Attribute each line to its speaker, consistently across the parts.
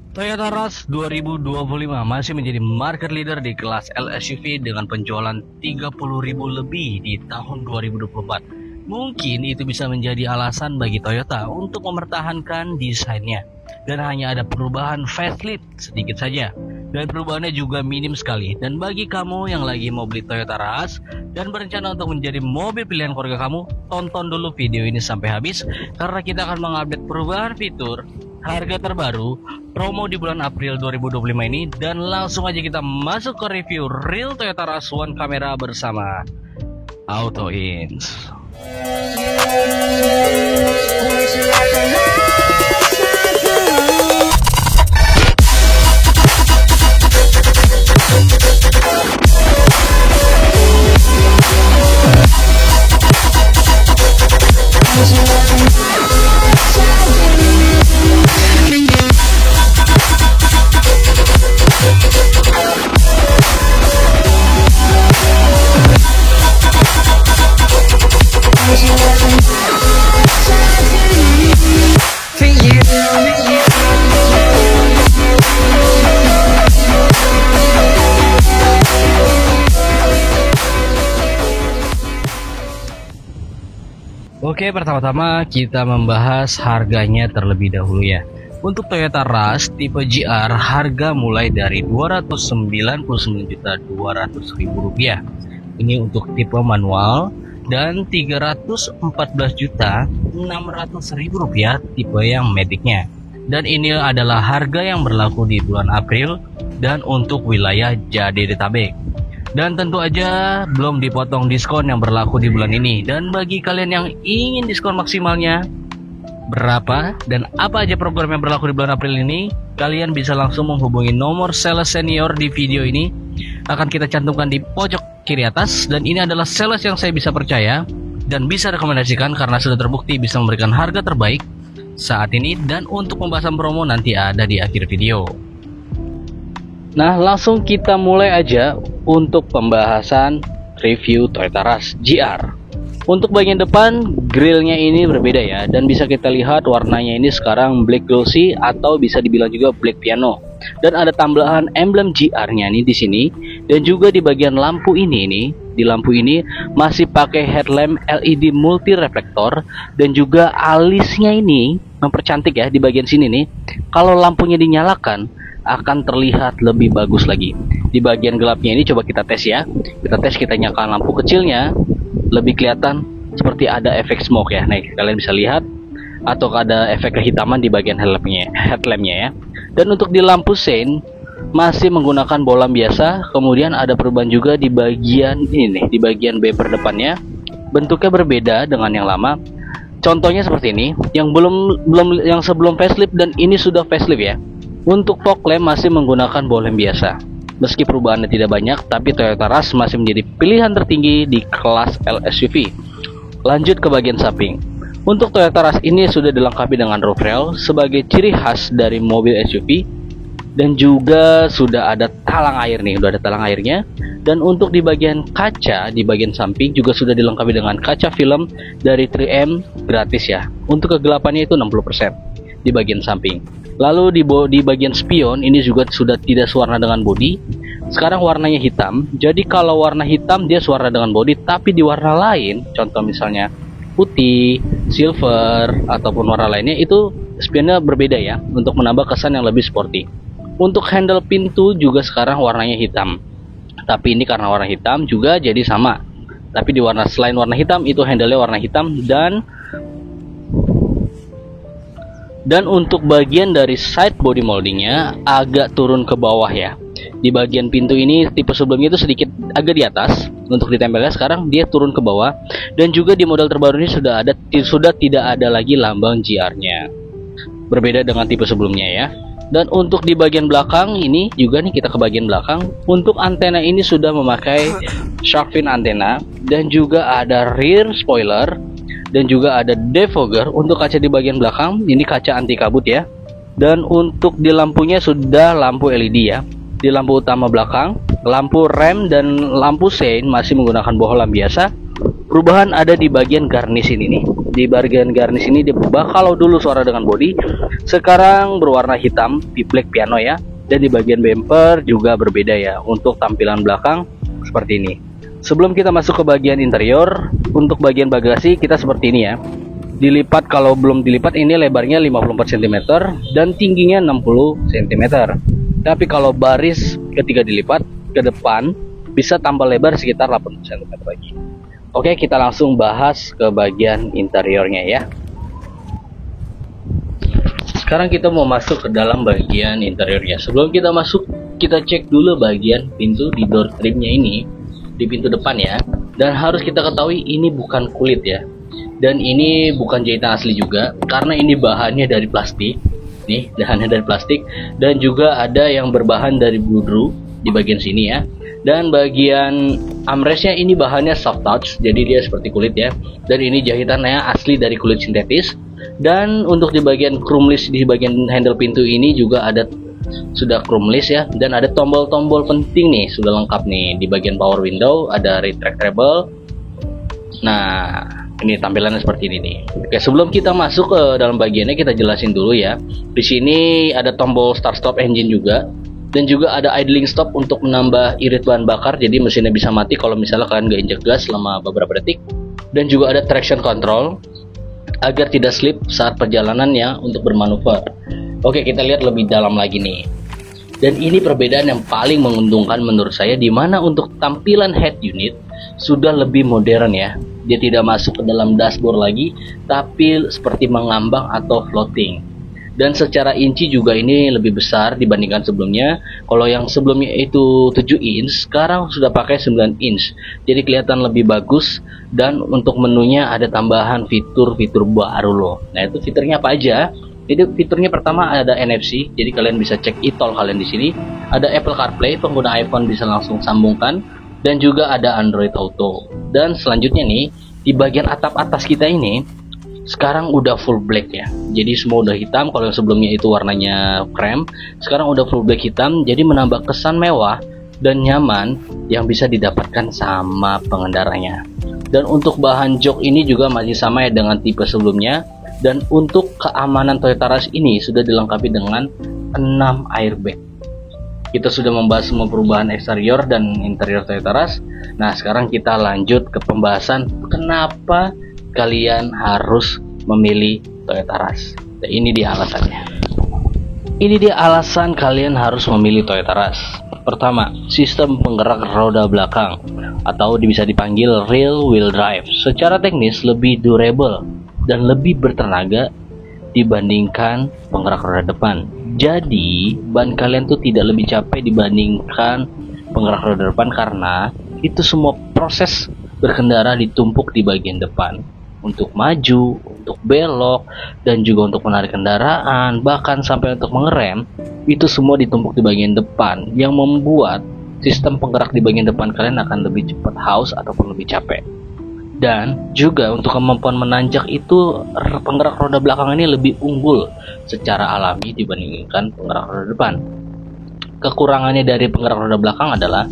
Speaker 1: Toyota Rush 2025 masih menjadi market leader di kelas LSUV dengan penjualan 30.000 lebih di tahun 2024. Mungkin itu bisa menjadi alasan bagi Toyota untuk mempertahankan desainnya dan hanya ada perubahan facelift sedikit saja. Dan perubahannya juga minim sekali. Dan bagi kamu yang lagi mau beli Toyota Rush dan berencana untuk menjadi mobil pilihan keluarga kamu, tonton dulu video ini sampai habis karena kita akan mengupdate perubahan fitur, harga terbaru, promo di bulan April 2025 ini, dan langsung aja kita masuk ke review real Toyota Rush One Camera bersama Auto Ins. Oke, pertama-tama kita membahas harganya terlebih dahulu ya. Untuk Toyota Rush tipe GR harga mulai dari Rp299.200.000. Ini untuk tipe manual, dan Rp314.600.000 tipe yang Matic-nya. Dan ini adalah harga yang berlaku di bulan April dan untuk wilayah Jabodetabek. Dan tentu aja belum dipotong diskon yang berlaku di bulan ini. Dan bagi kalian yang ingin diskon maksimalnya berapa dan apa aja program yang berlaku di bulan April ini, kalian bisa langsung menghubungi nomor sales senior di video ini. Akan kita cantumkan di pojok kiri atas. Dan ini adalah sales yang saya bisa percaya dan bisa rekomendasikan karena sudah terbukti bisa memberikan harga terbaik saat ini. Dan untuk pembahasan promo nanti ada di akhir video. Nah, langsung kita mulai aja untuk pembahasan review Toyota Rush GR. Untuk bagian depan, grillnya ini berbeda ya, dan bisa kita lihat warnanya ini sekarang black glossy atau bisa dibilang juga black piano. Dan ada tambahan emblem GR-nya nih di sini, dan juga di bagian lampu ini di lampu ini masih pakai headlamp LED multi reflektor, dan juga alisnya ini mempercantik ya di bagian sini nih. Kalau lampunya dinyalakan akan terlihat lebih bagus lagi. Di bagian gelapnya ini coba kita tes ya. Kita nyalakan lampu kecilnya, lebih kelihatan seperti ada efek smoke ya. Nah, kalian bisa lihat, atau ada efek kehitaman di bagian headlampnya ya. Dan untuk di lampu sein masih menggunakan bolam biasa. Kemudian ada perubahan juga di bagian ini nih, di bagian bumper depannya. Bentuknya berbeda dengan yang lama. Contohnya seperti ini, yang yang sebelum facelift dan ini sudah facelift ya. Untuk fog lamp masih menggunakan bolam biasa. Meski perubahannya tidak banyak, tapi Toyota Rush masih menjadi pilihan tertinggi di kelas LSUV. Lanjut ke bagian samping. Untuk Toyota Rush ini sudah dilengkapi dengan roof rail sebagai ciri khas dari mobil SUV, dan juga sudah ada talang air nih, udah ada talang airnya. Dan untuk di bagian kaca, di bagian samping juga sudah dilengkapi dengan kaca film dari 3M gratis ya. Untuk kegelapannya itu 60% di bagian samping. Lalu di bagian spion ini juga sudah tidak sewarna dengan bodi. Sekarang warnanya hitam. Jadi kalau warna hitam dia sewarna dengan bodi, tapi di warna lain, contoh misalnya putih, silver ataupun warna lainnya, itu spionnya berbeda ya, untuk menambah kesan yang lebih sporty. Untuk handle pintu juga sekarang warnanya hitam. Tapi ini karena warna hitam juga jadi sama. Tapi di warna selain warna hitam itu handle-nya warna hitam. Dan untuk bagian dari side body moldingnya agak turun ke bawah ya. Di bagian pintu ini tipe sebelumnya itu sedikit agak di atas. Untuk ditempelnya sekarang dia turun ke bawah. Dan juga di model terbaru ini sudah tidak ada lagi lambang GR-nya. Berbeda dengan tipe sebelumnya ya. Dan untuk di bagian belakang ini juga nih, kita ke bagian belakang. Untuk antena ini sudah memakai shark fin antena, dan juga ada rear spoiler. Dan juga ada defogger. Untuk kaca di bagian belakang ini kaca anti kabut ya. Dan untuk di lampunya sudah lampu LED ya. Di lampu utama belakang, lampu rem dan lampu sein masih menggunakan bohlam biasa. Perubahan ada di bagian garnish ini nih. di bagian garnish ini dia berubah. Kalau dulu suara dengan body, sekarang berwarna hitam di black piano ya. Dan di bagian bumper juga berbeda ya untuk tampilan belakang seperti ini. Sebelum kita masuk ke bagian interior, untuk bagian bagasi kita seperti ini ya. Dilipat, kalau belum dilipat ini lebarnya 54 cm dan tingginya 60 cm. Tapi kalau baris ketika dilipat ke depan bisa tambah lebar sekitar 80 cm lagi. Oke, kita langsung bahas ke bagian interiornya ya. Sekarang kita mau masuk ke dalam bagian interiornya. Sebelum kita masuk, kita cek dulu bagian pintu di door trimnya ini, di pintu depan ya. Dan harus kita ketahui ini bukan kulit ya. Dan ini bukan jahitan asli juga, karena ini bahannya dari plastik. Nih, bahannya dari plastik. Dan juga ada yang berbahan dari bludru di bagian sini ya. Dan bagian armrestnya ini bahannya soft touch, jadi dia seperti kulit ya. Dan ini jahitannya asli dari kulit sintetis. Dan untuk di bagian chrome list di bagian handle pintu ini juga ada sudah chrome list ya. Dan ada tombol-tombol penting nih, sudah lengkap nih. Di bagian power window ada retractable. Nah, ini tampilannya seperti ini nih. Oke, sebelum kita masuk ke dalam bagiannya, kita jelasin dulu ya. Di sini ada tombol start stop engine juga. Dan juga ada idling stop untuk menambah irit bahan bakar, jadi mesinnya bisa mati kalau misalnya kalian nggak injek gas selama beberapa detik. Dan juga ada traction control agar tidak slip saat perjalanannya untuk bermanuver. Oke, kita lihat lebih dalam lagi nih. Dan ini perbedaan yang paling menguntungkan menurut saya, di mana untuk tampilan head unit sudah lebih modern ya. Dia tidak masuk ke dalam dashboard lagi, tapi seperti mengambang atau floating. Dan secara inci juga ini lebih besar dibandingkan sebelumnya. Kalau yang sebelumnya itu 7 inch, sekarang sudah pakai 9 inch. Jadi kelihatan lebih bagus. Dan untuk menunya ada tambahan fitur-fitur baru loh. Nah, itu fiturnya apa aja? Itu fiturnya pertama ada NFC. Jadi kalian bisa cek e-tol kalian di sini. Ada Apple CarPlay, pengguna iPhone bisa langsung sambungkan. Dan juga ada Android Auto. Dan selanjutnya nih, di bagian atap atas kita ini sekarang udah full black ya, jadi semua udah hitam. Kalau yang sebelumnya itu warnanya krem, sekarang udah full black hitam, jadi menambah kesan mewah dan nyaman yang bisa didapatkan sama pengendaranya. Dan untuk bahan jok ini juga masih sama ya dengan tipe sebelumnya. Dan untuk keamanan Toyota Rush ini sudah dilengkapi dengan 6 airbag. Kita sudah membahas semua perubahan eksterior dan interior Toyota Rush. Nah, sekarang kita lanjut ke pembahasan kenapa kalian harus memilih Toyota Rush. Nah, ini dia alasannya. Ini dia alasan kalian harus memilih Toyota Rush. Pertama, sistem penggerak roda belakang atau bisa dipanggil rear wheel drive. Secara teknis lebih durable dan lebih bertenaga dibandingkan penggerak roda depan. Jadi, ban kalian tuh tidak lebih capek dibandingkan penggerak roda depan karena itu semua proses berkendara ditumpuk di bagian depan. Untuk maju, untuk belok, dan juga untuk menarik kendaraan, bahkan sampai untuk mengerem, itu semua ditumpuk di bagian depan, yang membuat sistem penggerak di bagian depan kalian akan lebih cepat haus ataupun lebih capek. Dan juga untuk kemampuan menanjak itu penggerak roda belakang ini lebih unggul secara alami dibandingkan penggerak roda depan. Kekurangannya dari penggerak roda belakang adalah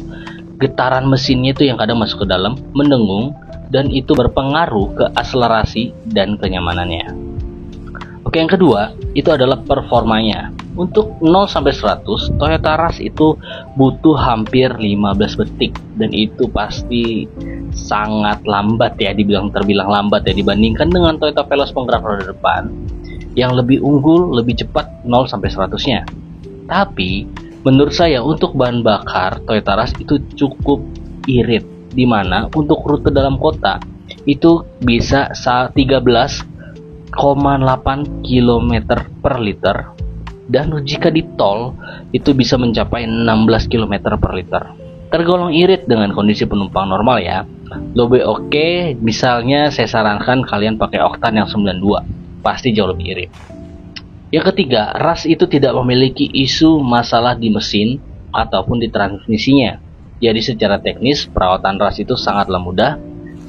Speaker 1: getaran mesinnya itu yang kadang masuk ke dalam, mendengung, dan itu berpengaruh ke akselerasi dan kenyamanannya. Oke, yang kedua itu adalah performanya. Untuk 0 sampai 100, Toyota Rush itu butuh hampir 15 detik dan itu pasti sangat lambat ya, terbilang lambat ya dibandingkan dengan Toyota Veloz penggerak roda depan yang lebih unggul, lebih cepat 0 sampai 100-nya. Tapi menurut saya untuk bahan bakar Toyota Rush itu cukup irit, di mana untuk rute dalam kota itu bisa 13,8 km per liter, dan jika di tol itu bisa mencapai 16 km per liter. Tergolong irit dengan kondisi penumpang normal ya. Lebih oke, misalnya saya sarankan kalian pakai oktan yang 92, pasti jauh lebih irit. Yang ketiga, Rush itu tidak memiliki isu masalah di mesin ataupun di transmisinya. Jadi secara teknis perawatan Rush itu sangatlah mudah,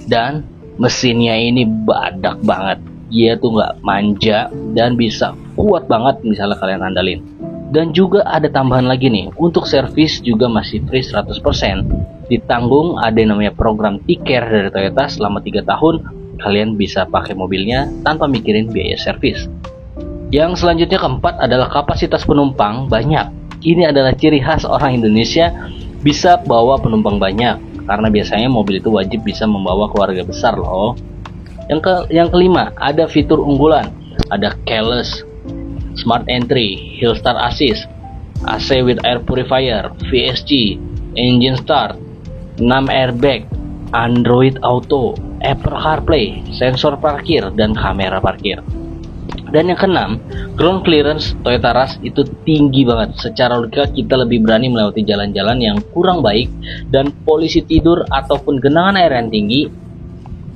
Speaker 1: dan mesinnya ini badak banget. Dia tuh nggak manja dan bisa kuat banget misalnya kalian andalin. Dan juga ada tambahan lagi nih, untuk servis juga masih free 100%. Ditanggung, ada yang namanya program T-Care dari Toyota selama 3 tahun kalian bisa pakai mobilnya tanpa mikirin biaya servis. Yang selanjutnya keempat adalah kapasitas penumpang banyak. Ini adalah ciri khas orang Indonesia bisa bawa penumpang banyak, karena biasanya mobil itu wajib bisa membawa keluarga besar loh. Yang kelima, ada fitur unggulan. Ada keyless, smart entry, hill start assist, AC with air purifier, VSC, engine start, 6 airbag, Android Auto, Apple CarPlay, sensor parkir, dan kamera parkir. Dan yang keenam, ground clearance Toyota Rush itu tinggi banget. Secara logika kita lebih berani melewati jalan-jalan yang kurang baik, dan polisi tidur ataupun genangan air yang tinggi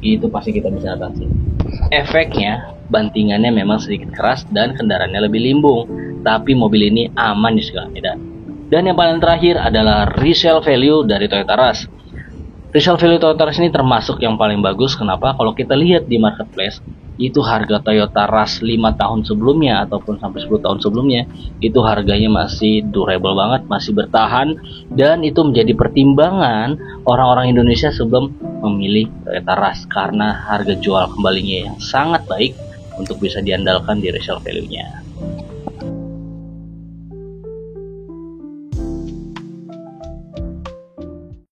Speaker 1: itu pasti kita bisa atasi. Efeknya, bantingannya memang sedikit keras dan kendaraannya lebih limbung, tapi mobil ini aman di segala medan. Dan yang paling terakhir adalah resale value dari Toyota Rush. Resale value Toyota Rush ini termasuk yang paling bagus. Kenapa? Kalau kita lihat di marketplace, itu harga Toyota Rush 5 tahun sebelumnya ataupun sampai 10 tahun sebelumnya, itu harganya masih durable banget, masih bertahan, dan itu menjadi pertimbangan orang-orang Indonesia sebelum memilih Toyota Rush karena harga jual kembalinya yang sangat baik untuk bisa diandalkan di resale value-nya.